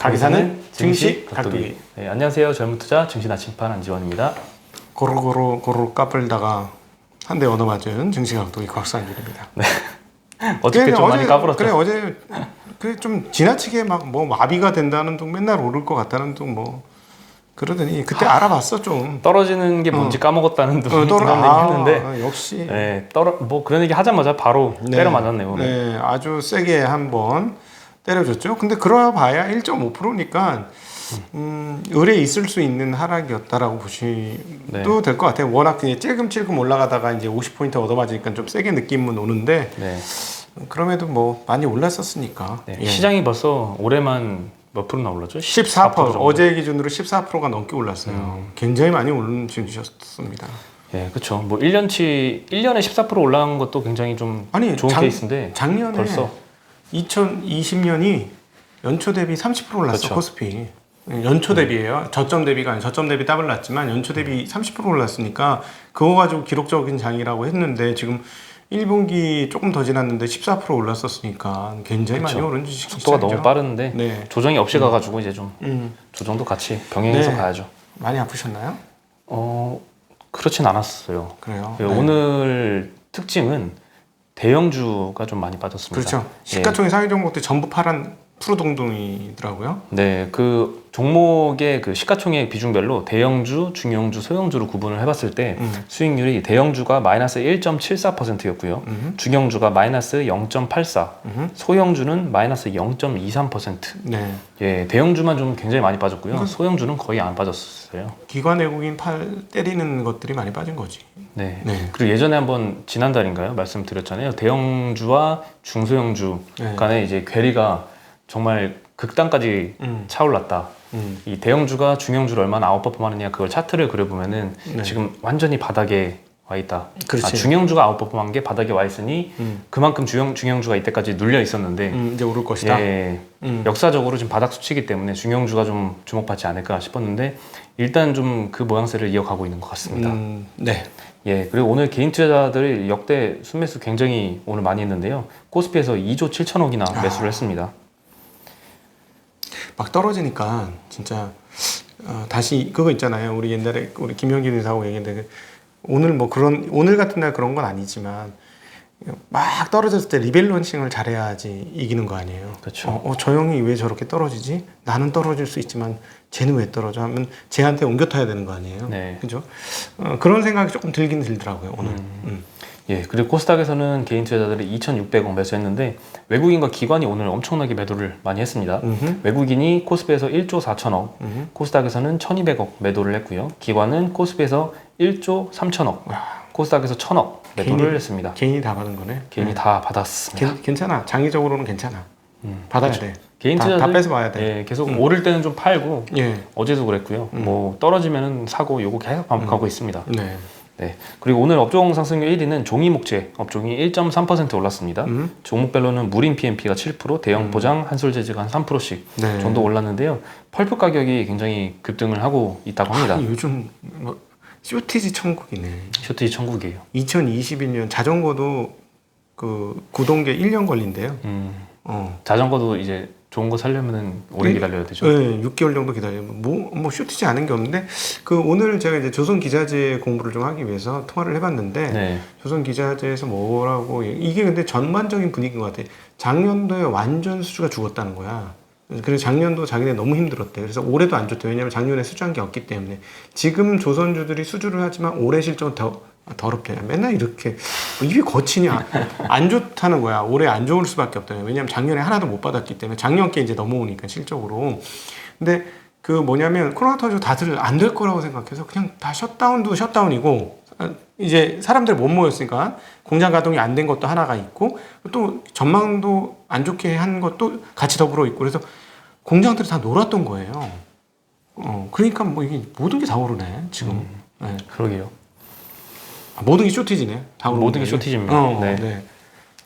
가기사는 증시 각도기. 네, 안녕하세요. 젊은 투자 증시 나침판 안지원입니다. 고루 까불다가 한 대 얻어맞은 증시 각도기 곽상길입니다. 네. 어저께 좀 많이 까불었죠. 그래 어제 그래 좀 지나치게 막 뭐 마비가 된다는 둥 맨날 오를 것 같다는 둥 뭐 그러더니 그때 알아봤어 좀. 떨어지는 게 뭔지 까먹었다는 둥 그런 얘기 했는데 역시 네, 뭐 그런 얘기 하자마자 바로 때려 맞았네요. 네, 아주 세게 한번 때려줬죠. 근데 그러봐야 1.5%니까 의뢰 있을 수 있는 하락이었다라고 보시도 될 것 같아요. 워낙 그냥 찔끔찔끔 올라가다가 이제 50포인트 얻어맞으니까 좀 세게 느낌은 오는데 그럼에도 뭐 많이 올랐었으니까. 네, 시장이 벌써 올해만 몇 프로나 올랐죠? 14%. 어제 기준으로 14%가 넘게 올랐어요. 굉장히 많이 오른 증시였습니다. 예, 그렇죠. 뭐 1년에 14% 올라간 것도 굉장히 좀 좋은 케이스인데 작년에 벌써 2020년이 연초 대비 30% 올랐어. 그렇죠. 코스피. 연초 대비예요. 저점 대비가 아니라 저점 대비 더블 났지만 연초 대비 30% 올랐으니까 그거 가지고 기록적인 장이라고 했는데 지금 1분기 조금 더 지났는데 14% 올랐었으니까 굉장히 많이 오른 주식 속도가 너무 빠르는데 조정이 없이 가가지고 이제 좀 조정도 같이 병행해서 가야죠. 많이 아프셨나요? 그렇진 않았어요. 그래요? 오늘 특징은 대형주가 좀 많이 빠졌습니다. 그렇죠. 시가총액 상위 종목들 전부 파란 푸르동동이더라고요. 네, 그 종목의 그 시가총액 비중별로 대형주, 중형주, 소형주로 구분을 해봤을 때 수익률이 대형주가 마이너스 1.74%였고요. 중형주가 마이너스 0.84, 소형주는 마이너스 0.23%. 네. 예, 대형주만 좀 굉장히 많이 빠졌고요. 소형주는 거의 안 빠졌어요. 기관 외국인 팔 때리는 것들이 많이 빠진 거지. 네. 그리고 예전에 한번 지난달인가요? 말씀드렸잖아요. 대형주와 중소형주 간에 이제 괴리가 정말 극단까지 차올랐다. 이 대형주가 중형주를 얼마나 아웃퍼폼하느냐 그걸 차트를 그려보면은 지금 완전히 바닥에 와 있다. 중형주가 아웃퍼폼한 게 바닥에 와 있으니 그만큼 중형주가 이때까지 눌려 있었는데 이제 오를 것이다. 역사적으로 지금 바닥 수치이기 때문에 중형주가 좀 주목받지 않을까 싶었는데 일단 좀 그 모양새를 이어가고 있는 것 같습니다. 네. 예, 그리고 오늘 개인 투자자들이 역대 순매수 굉장히 오늘 많이 했는데요. 코스피에서 2조 7천억이나 매수를 했습니다. 막 떨어지니까 진짜 다시 그거 있잖아요. 우리 옛날에 우리 김영길 의사하고 얘기했는데 오늘 뭐 그런 오늘 같은 날 그런 건 아니지만 막 떨어졌을 때 리밸런싱을 잘해야지 이기는 거 아니에요. 그렇죠. 저 형이 왜 저렇게 떨어지지? 나는 떨어질 수 있지만 쟤는 왜 떨어져? 하면 쟤한테 옮겨 타야 되는 거 아니에요. 네. 그죠? 그런 생각이 조금 들긴 들더라고요 오늘. 예, 그리고 코스닥에서는 개인 투자자들이 2,600억 매수했는데 외국인과 기관이 오늘 엄청나게 매도를 많이 했습니다. 외국인이 코스피에서 1조 4천억, 코스닥에서는 1,200억 매도를 했고요. 기관은 코스피에서 1조 3천억, 코스닥에서 1,000억 매도를 했습니다. 개인이 다 받은 거네. 개인이 다 받았습니다. 괜찮아. 장기적으로는 괜찮아. 받아야 돼. 개인 다 투자자들 뺏어봐야 돼. 예, 계속 오를 때는 좀 팔고 어제도 그랬고요. 뭐 떨어지면은 사고 요거 계속 반복하고 있습니다. 네. 그리고 오늘 업종 상승률 1위는 종이목재 업종이 1.3% 올랐습니다. 종목별로는 무림 PMP가 7%, 대형 포장, 한솔재즈가 한 3%씩 정도 올랐는데요. 펄프 가격이 굉장히 급등을 하고 있다고 합니다. 요즘 뭐 쇼티지 천국이네. 쇼티지 천국이에요. 2021년 자전거도 그 구동계 1년 걸린대요. 자전거도 이제 좋은 거 사려면은 오래 기다려야 되죠. 네, 6개월 정도 기다리면 뭐 쇼티지 않은 게 없는데 그 오늘 제가 이제 조선 기자재 공부를 좀 하기 위해서 통화를 해봤는데 조선 기자재에서 뭐라고 이게 근데 전반적인 분위기인 것 같아. 작년도에 완전 수주가 죽었다는 거야. 그래서 작년도 자기네 너무 힘들었대. 그래서 올해도 안 좋대. 왜냐면 작년에 수주한 게 없기 때문에. 지금 조선주들이 수주를 하지만 올해 실적은 더럽대. 맨날 이렇게 입이 거치냐. 안 좋다는 거야. 올해 안 좋을 수밖에 없다. 왜냐면 작년에 하나도 못 받았기 때문에 작년께 이제 넘어오니까 실적으로. 근데 그 뭐냐면 코로나 터지고 다들 안 될 거라고 생각해서 그냥 다 셧다운도 셧다운이고 이제 사람들 못 모였으니까 공장 가동이 안 된 것도 하나가 있고 또 전망도 안 좋게 한 것도 같이 더불어 있고 그래서 공장들이 다 놀았던 거예요. 그러니까 뭐 이게 모든 게 다 오르네 지금. 네. 그러게요. 모든 게 쇼티지네. 다 모든 게 쇼티지입니다. 네.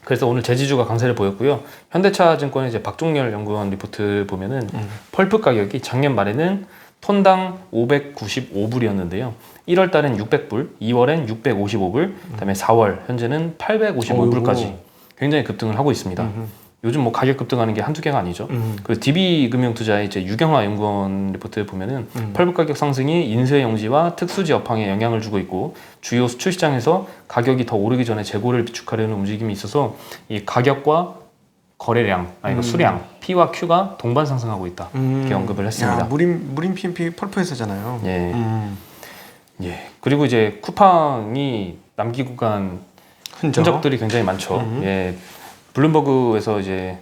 그래서 오늘 제지주가 강세를 보였고요. 현대차증권의 이제 박종렬 연구원 리포트 보면은 펄프 가격이 작년 말에는 톤당 595불이었는데요. 1월 달엔 600불, 2월엔 655불, 그다음에 4월 현재는 855불까지 굉장히 급등을 하고 있습니다. 요즘 뭐 가격 급등하는 게 한두 개가 아니죠. 그 DB금융투자의 이제 유경화 연구원 리포트에 보면은 펄프 가격 상승이 인쇄 용지와 특수지 업황에 영향을 주고 있고 주요 수출 시장에서 가격이 더 오르기 전에 재고를 비축하려는 움직임이 있어서 이 가격과 거래량, 아니 수량, P와 Q가 동반 상승하고 있다. 이렇게 언급을 했습니다. 야, 무림 PMP 펄프 회사잖아요. 예. 예. 그리고 이제 쿠팡이 남기고 간 흔적들이 굉장히 많죠. 예. 블룸버그에서 이제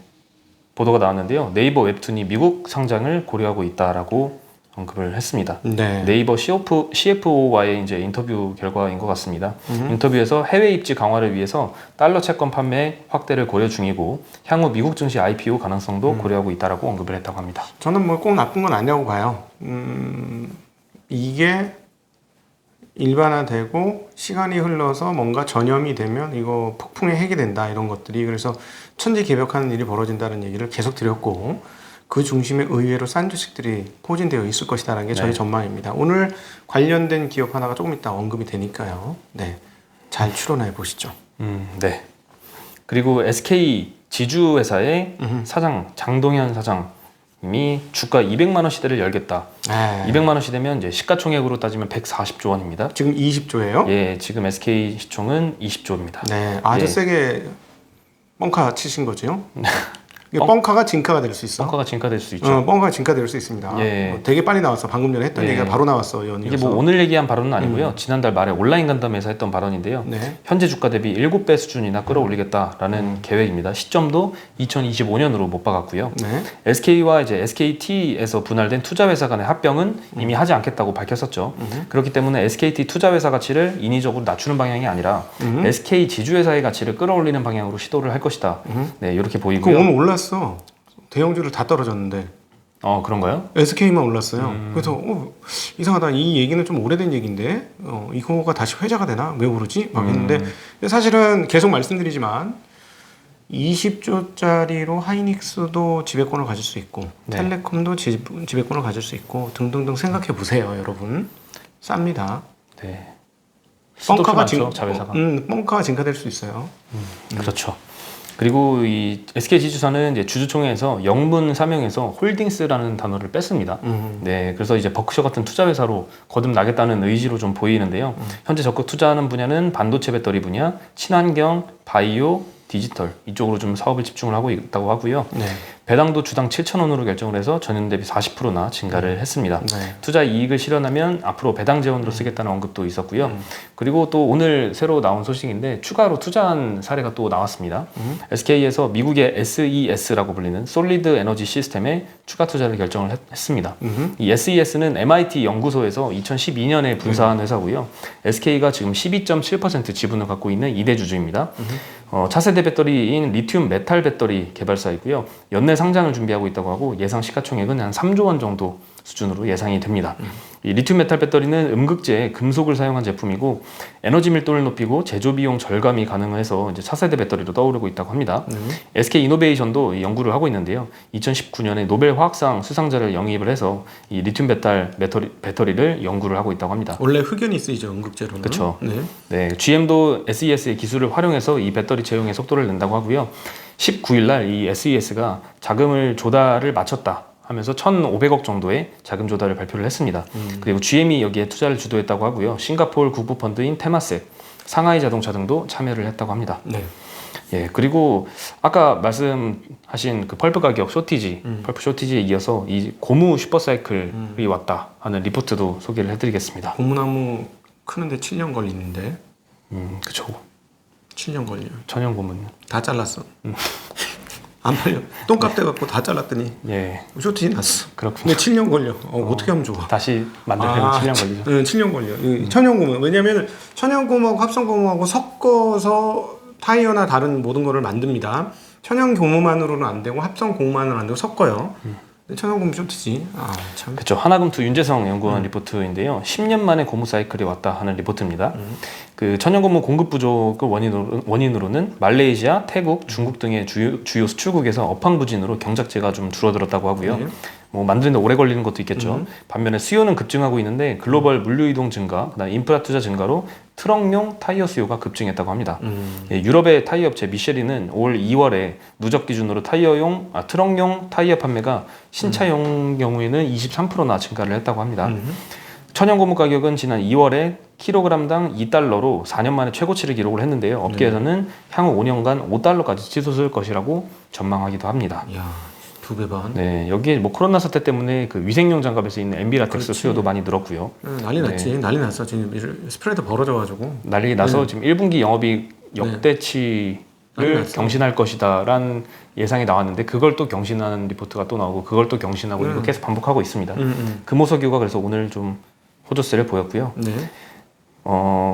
보도가 나왔는데요. 네이버 웹툰이 미국 상장을 고려하고 있다라고 언급을 했습니다. 네. 네이버 CFO와의 이제 인터뷰 결과인 것 같습니다. 인터뷰에서 해외 입지 강화를 위해서 달러 채권 판매 확대를 고려 중이고 향후 미국 증시 IPO 가능성도 고려하고 있다라고 언급을 했다고 합니다. 저는 뭐 꼭 나쁜 건 아니라고 봐요. 이게 일반화되고 시간이 흘러서 뭔가 전염이 되면 이거 폭풍의 핵이 된다 이런 것들이 그래서 천지개벽하는 일이 벌어진다는 얘기를 계속 드렸고 그 중심에 의외로 싼 주식들이 포진되어 있을 것이다라는 게 저희 전망입니다. 오늘 관련된 기업 하나가 조금 이따 언급이 되니까요. 네, 잘 추론해 보시죠. 네. 그리고 SK 지주회사의 사장 장동현 사장님이 주가 200만 원 시대를 열겠다. 200만 원 시대면 이제 시가총액으로 따지면 140조 원입니다. 지금 20조예요? 예, 지금 SK 시총은 20조입니다. 네, 아주 세게 뻥카 치신 거죠? 뻥카가 진카가 될 수 있어. 뻥카가 진카될 수 있죠. 뻥카가 진카될 수 있습니다. 예. 되게 빨리 나왔어. 방금 전에 했던 예. 얘기가 바로 나왔어. 연이어서. 이게 뭐 오늘 얘기한 발언은 아니고요. 지난달 말에 온라인 간담회에서 했던 발언인데요. 네. 현재 주가 대비 7배 수준이나 끌어올리겠다라는 계획입니다. 시점도 2025년으로 못 박았고요. 네. SK와 이제 SKT에서 분할된 투자회사 간의 합병은 이미 하지 않겠다고 밝혔었죠. 그렇기 때문에 SKT 투자회사 가치를 인위적으로 낮추는 방향이 아니라 SK 지주회사의 가치를 끌어올리는 방향으로 시도를 할 것이다. 네, 이렇게 보이고요. 오늘 올랐어. 대형주를 다 떨어졌는데. 그런가요? SK만 올랐어요. 그래서 이상하다. 이 얘기는 좀 오래된 얘기인데 이거가 다시 회자가 되나? 왜 오르지? 막 했는데 사실은 계속 말씀드리지만 20조짜리로 하이닉스도 지배권을 가질 수 있고 네. 텔레콤도 지배권을 가질 수 있고 등등등 생각해 보세요, 여러분. 쌉니다. 네. 뻥카가 자회사가. 뻥카가 진카될 수 있어요. 그렇죠. 그리고 이 SK 지주사는 이제 주주총회에서 영문 사명에서 홀딩스라는 단어를 뺐습니다. 네, 그래서 이제 버크셔 같은 투자 회사로 거듭나겠다는 의지로 좀 보이는데요. 현재 적극 투자하는 분야는 반도체 배터리 분야, 친환경, 바이오, 디지털 이쪽으로 좀 사업을 집중을 하고 있다고 하고요. 네. 배당도 주당 7,000원으로 결정을 해서 전년 대비 40%나 증가를 했습니다. 네. 투자 이익을 실현하면 앞으로 배당 재원으로 쓰겠다는 언급도 있었고요. 그리고 또 오늘 새로 나온 소식인데 추가로 투자한 사례가 또 나왔습니다. SK에서 미국의 SES라고 불리는 솔리드 에너지 시스템에 추가 투자를 결정을 했습니다. 이 SES는 MIT 연구소에서 2012년에 분사한 회사고요. SK가 지금 12.7% 지분을 갖고 있는 2대 주주입니다. 차세대 배터리인 리튬 메탈 배터리 개발사이고요. 연내 상장을 준비하고 있다고 하고 예상 시가총액은 한 3조 원 정도 수준으로 예상이 됩니다. 이 리튬 메탈 배터리는 음극재에 금속을 사용한 제품이고 에너지 밀도를 높이고 제조 비용 절감이 가능해서 이제 차세대 배터리로 떠오르고 있다고 합니다. SK 이노베이션도 연구를 하고 있는데요. 2019년에 노벨 화학상 수상자를 영입을 해서 이 리튬 메탈 배터리를 연구를 하고 있다고 합니다. 원래 흑연이 쓰이죠, 음극재로는. 그렇죠. 네. 네, GM도 SES의 기술을 활용해서 이 배터리 채용에 속도를 낸다고 하고요. 19일 날 이 SES가 자금을 조달을 마쳤다 하면서 1,500억 정도의 자금 조달을 발표를 했습니다. 그리고 GM이 여기에 투자를 주도했다고 하고요. 싱가포르 국부 펀드인 테마섹, 상하이 자동차 등도 참여를 했다고 합니다. 네. 예, 그리고 아까 말씀하신 그 펄프 가격 쇼티지, 펄프 쇼티지에 이어서 이 고무 슈퍼사이클이 왔다 하는 리포트도 소개를 해드리겠습니다. 고무나무 크는데 7년 걸리는데. 그쵸. 7년 걸려. 천연 고문. 다 잘랐어. 안 팔려. 똥값 돼갖고 다 잘랐더니 예, 쇼티 났어. 그렇군요. 근데 7년 걸려. 어떻게 하면 좋아? 다시 만들려면 7년 걸리죠. 네, 7년 걸려. 이 천연고무. 왜냐면 천연고무하고 합성고무하고 섞어서 타이어나 다른 모든 거를 만듭니다. 천연고무만으로는 안 되고 합성고무만으로는 안 되고 섞어요. 근데 천연고무 쇼트지. 참. 그렇죠. 하나금투 윤재성 연구원 리포트인데요. 10년 만에 고무 사이클이 왔다 하는 리포트입니다. 그 천연고무 공급 부족을 원인으로는 말레이시아, 태국, 중국 등의 주요 수출국에서 업황 부진으로 경작지가 좀 줄어들었다고 하고요. 뭐 만드는데 오래 걸리는 것도 있겠죠. 반면에 수요는 급증하고 있는데 글로벌 물류 이동 증가, 그다음 인프라 투자 증가로 트럭용 타이어 수요가 급증했다고 합니다. 예, 유럽의 타이어 업체 미쉐린은 올 2월에 누적 기준으로 트럭용 타이어 판매가 신차용 경우에는 23%나 증가를 했다고 합니다. 천연 고무 가격은 지난 2월에 킬로그램당 2달러로 4년 만에 최고치를 기록을 했는데요. 업계에서는 향후 5년간 5달러까지 치솟을 것이라고 전망하기도 합니다. 이야, 2배 반. 네, 여기에 뭐 코로나 사태 때문에 그 위생용 장갑에서 있는 엠비라텍스 수요도 많이 늘었고요. 난리 났지. 난리 났어. 지금 스프레드 벌어져가지고. 난리 나서 지금 1분기 영업이 역대치를 경신할 것이다라는 예상이 나왔는데 그걸 또 경신하는 리포트가 또 나오고 그걸 또 경신하고 이거 계속 반복하고 있습니다. 금호석유가 그래서 오늘 좀 호조세를 보였고요. 네.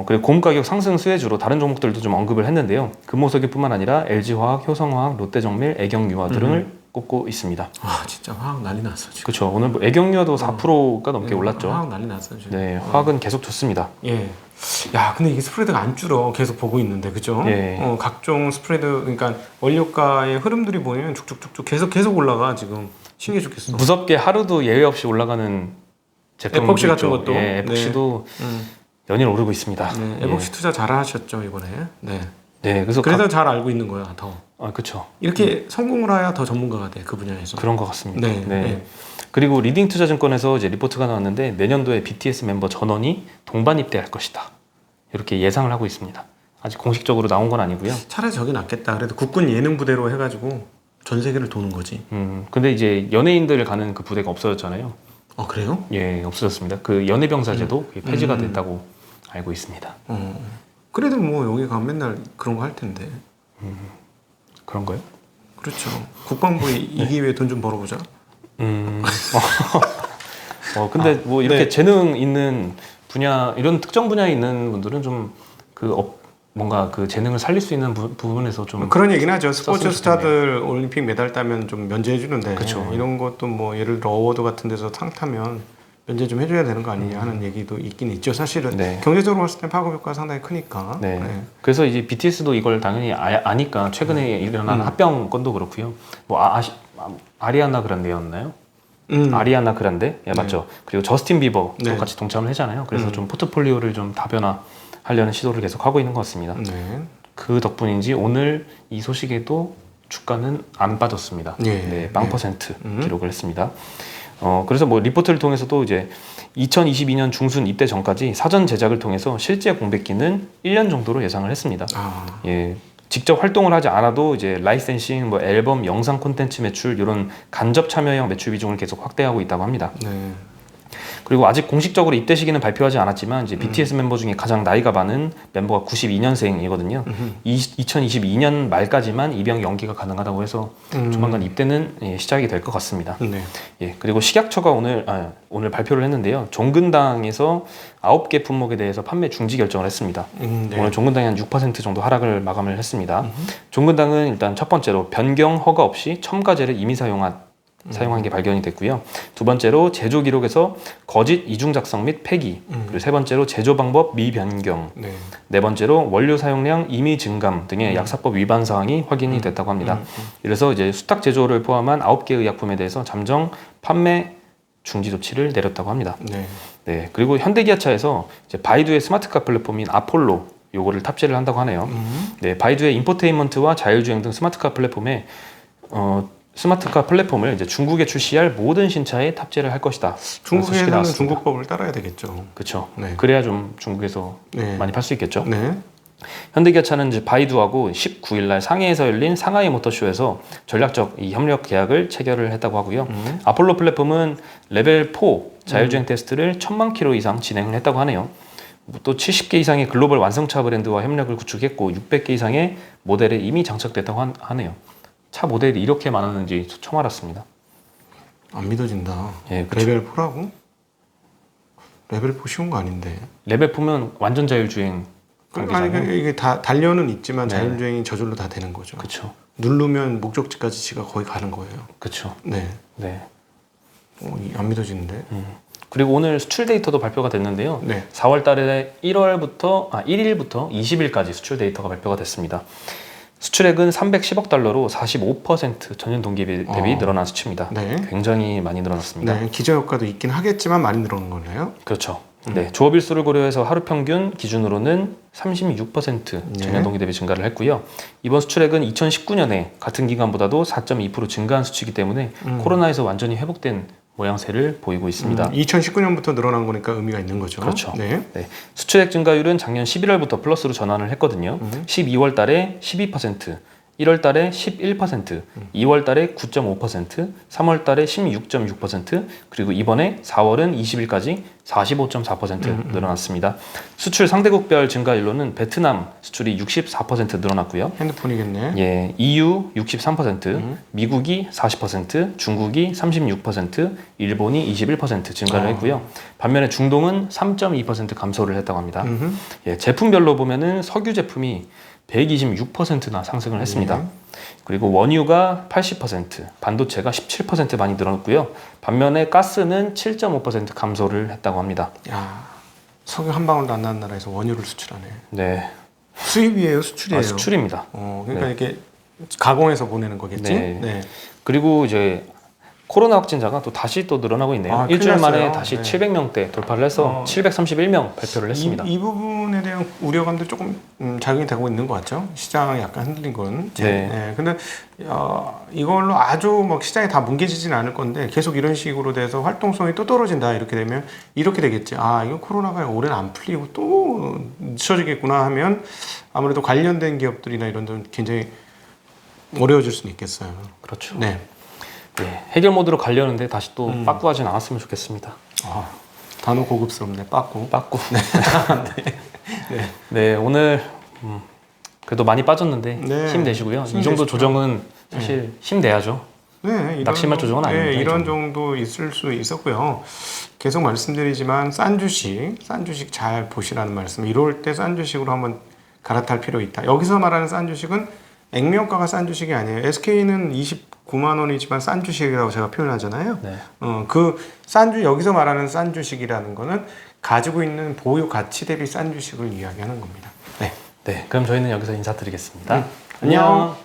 그리고 고무 가격 상승 수혜주로 다른 종목들도 좀 언급을 했는데요. 금호석유뿐만 아니라 LG화학, 효성화학, 롯데정밀, 애경유화 등을 꼽고 있습니다. 와, 진짜 화학 난리 났어 지금. 그렇죠. 오늘 뭐 애경유화도 4%가 넘게 올랐죠. 화학 난리 났어 지금. 네, 화학은 계속 좋습니다. 예. 야, 근데 이게 스프레드가 안 줄어. 계속 보고 있는데, 그죠? 예. 각종 스프레드, 그러니까 원료가의 흐름들이 보이면 쭉쭉쭉쭉 계속 올라가 지금. 신기해 죽겠어. 무섭게 하루도 예외 없이 올라가는 제품도 에폭시 있죠. 같은 것도. 예, 에폭시도 연일 오르고 있습니다. 네, 에폭시 투자 잘하셨죠 이번에. 네. 네, 그래서 잘 알고 있는 거야 더. 그렇죠. 이렇게 성공을 해야 더 전문가가 돼 그 분야에서. 그런 것 같습니다. 네. 네. 그리고 리딩투자증권에서 이제 리포트가 나왔는데 내년도에 BTS 멤버 전원이 동반 입대할 것이다. 이렇게 예상을 하고 있습니다. 아직 공식적으로 나온 건 아니고요. 차라리 저게 낫겠다. 그래도 국군 예능 부대로 해가지고 전 세계를 도는 거지. 근데 이제 연예인들 가는 그 부대가 없어졌잖아요. 그래요? 예, 없어졌습니다. 그 연예병사제도 폐지가 됐다고 알고 있습니다. 그래도 뭐 여기 가면 맨날 그런 거 할 텐데. 그런 거요? 그렇죠. 국방부 이기 위해 돈 좀 벌어보자. 근데 뭐 이렇게 재능 있는 분야, 이런 특정 분야에 있는 분들은 좀 뭔가 그 재능을 살릴 수 있는 부분에서 좀 그런 얘기는 하죠. 스포츠 스타들 올림픽 메달 따면 좀 면제해 주는데 이런 것도 뭐 예를 들어 어워드 같은 데서 상 타면 면제 좀 해줘야 되는 거 아니냐 하는 얘기도 있긴 있죠. 사실은 경제적으로 봤을 때 파급 효과가 상당히 크니까. 네. 그래서 이제 BTS도 이걸 당연히 아니까 최근에 일어난 합병 건도 그렇고요. 뭐 아리아나 그란데였나요? 아리아나 그란데, 맞죠. 그리고 저스틴 비버도 같이 동참을 했잖아요. 그래서 좀 포트폴리오를 좀 다변화하려는 시도를 계속 하고 있는 것 같습니다. 그 덕분인지 오늘 이 소식에도 주가는 안 빠졌습니다. 네, 0% 기록을 했습니다. 그래서 뭐 리포트를 통해서도 이제 2022년 중순 입대 전까지 사전 제작을 통해서 실제 공백기는 1년 정도로 예상을 했습니다. 예. 직접 활동을 하지 않아도 이제 라이센싱, 뭐 앨범, 영상 콘텐츠 매출 이런 간접 참여형 매출 비중을 계속 확대하고 있다고 합니다. 그리고 아직 공식적으로 입대 시기는 발표하지 않았지만 이제 BTS 멤버 중에 가장 나이가 많은 멤버가 92년생이거든요. 2022년 말까지만 입영 연기가 가능하다고 해서 조만간 입대는 시작이 될 것 같습니다. 예, 그리고 식약처가 오늘 발표를 했는데요. 종근당에서 9개 품목에 대해서 판매 중지 결정을 했습니다. 오늘 종근당이 한 6% 정도 하락을 마감을 했습니다. 종근당은 일단 첫 번째로 변경 허가 없이 첨가제를 이미 사용한 게 발견이 됐고요. 두 번째로 제조 기록에서 거짓 이중 작성 및 폐기. 그리고 세 번째로 제조 방법 미변경. 네 번째로 원료 사용량 임의 증감 등의 약사법 위반 사항이 확인이 됐다고 합니다. 그래서 이제 수탁 제조를 포함한 9개 의약품에 대해서 잠정 판매 중지 조치를 내렸다고 합니다. 네. 그리고 현대기아차에서 이제 바이두의 스마트카 플랫폼인 아폴로 요거를 탑재를 한다고 하네요. 네, 바이두의 인포테인먼트와 자율주행 등 스마트카 플랫폼을 이제 중국에 출시할 모든 신차에 탑재를 할 것이다. 중국에서는 중국법을 따라야 되겠죠. 그렇죠. 그래야 좀 중국에서 많이 팔 수 있겠죠. 네. 현대기아차는 이제 바이두하고 19일 날 상해에서 열린 상하이 모터쇼에서 전략적 이 협력 계약을 체결을 했다고 하고요. 아폴로 플랫폼은 레벨 4 자율주행 테스트를 1000만 킬로 이상 진행을 했다고 하네요. 또 70개 이상의 글로벌 완성차 브랜드와 협력을 구축했고 600개 이상의 모델에 이미 장착됐다고 하네요. 차 모델이 이렇게 많았는지 처음 알았습니다. 안 믿어진다. 예, 그렇죠. 레벨 4라고? 레벨 4 쉬운 거 아닌데. 레벨 4면 완전 자율주행. 이게 다 단련은 있지만 자율주행이 저절로 다 되는 거죠. 그렇죠. 누르면 목적지까지 지가 거의 가는 거예요. 그렇죠. 네. 안 믿어지는데. 그리고 오늘 수출 데이터도 발표가 됐는데요. 4월 달에 1일부터 20일까지 수출 데이터가 발표가 됐습니다. 수출액은 310억 달러로 45% 전년 동기 대비 늘어난 수치입니다. 네. 굉장히 많이 늘어났습니다. 네, 기저효과도 있긴 하겠지만 많이 늘어난 거네요. 그렇죠. 네, 조업일수를 고려해서 하루 평균 기준으로는 36% 전년 동기 대비 증가를 했고요. 이번 수출액은 2019년에 같은 기간보다도 4.2% 증가한 수치이기 때문에 코로나에서 완전히 회복된 모양새를 보이고 있습니다. 2019년부터 늘어난 거니까 의미가 있는 거죠. 그렇죠. 네. 네, 수출액 증가율은 작년 11월부터 플러스로 전환을 했거든요. 12월 달에 12%, 1월 달에 11%, 2월 달에 9.5%, 3월 달에 16.6%, 그리고 이번에 4월은 20일까지 45.4% 늘어났습니다. 수출 상대국별 증가율로는 베트남 수출이 64% 늘어났고요. 핸드폰이겠네. 예, EU 63%, 미국이 40%, 중국이 36%, 일본이 21% 증가를 했고요. 반면에 중동은 3.2% 감소를 했다고 합니다. 예, 제품별로 보면은 석유 제품이 126%나 상승을 했습니다. 그리고 원유가 80%, 반도체가 17% 많이 늘어났고요. 반면에 가스는 7.5% 감소를 했다고 합니다. 야, 석유 한 방울도 안 나는 나라에서 원유를 수출하네. 네, 수입이에요, 수출이에요? 수출입니다. 그러니까 네. 이렇게 가공해서 보내는 거겠지? 네. 네. 그리고 이제 코로나 확진자가 또 다시 또 늘어나고 있네요. 일주일 큰일 만에 났어요. 다시 네. 700명대 돌파를 해서 731명 발표를 했습니다. 이 부분에 대한 우려감도 조금 작용이 되고 있는 것 같죠? 시장이 약간 흔들린 건. 네. 근데 이걸로 아주 막 시장이 다 뭉개지진 않을 건데 계속 이런 식으로 돼서 활동성이 또 떨어진다 이렇게 되면 이렇게 되겠지. 이거 코로나가 올해는 안 풀리고 또 늦춰지겠구나 하면 아무래도 관련된 기업들이나 이런 데는 굉장히 어려워질 수는 있겠어요. 그렇죠. 네. 네, 해결 모드로 가려는데 다시 또 빠꾸하진 않았으면 좋겠습니다. 단어 고급스럽네. 빠꾸. 빠꾸. 네, 오늘 그래도 많이 빠졌는데 네. 힘내시고요. 이 힘내시죠. 정도 조정은 사실 힘내야죠. 네, 낙심할 조정은 아닙니다. 이 이런 정도. 정도 있을 수 있었고요. 계속 말씀드리지만 싼 주식 잘 보시라는 말씀. 이럴 때 싼 주식으로 한번 갈아탈 필요 있다. 여기서 말하는 싼 주식은 액면가가 싼 주식이 아니에요. SK는 29만 원이지만 싼 주식이라고 제가 표현하잖아요. 네. 여기서 말하는 싼 주식이라는 거는 가지고 있는 보유 가치 대비 싼 주식을 이야기하는 겁니다. 네. 네, 그럼 저희는 여기서 인사드리겠습니다. 안녕.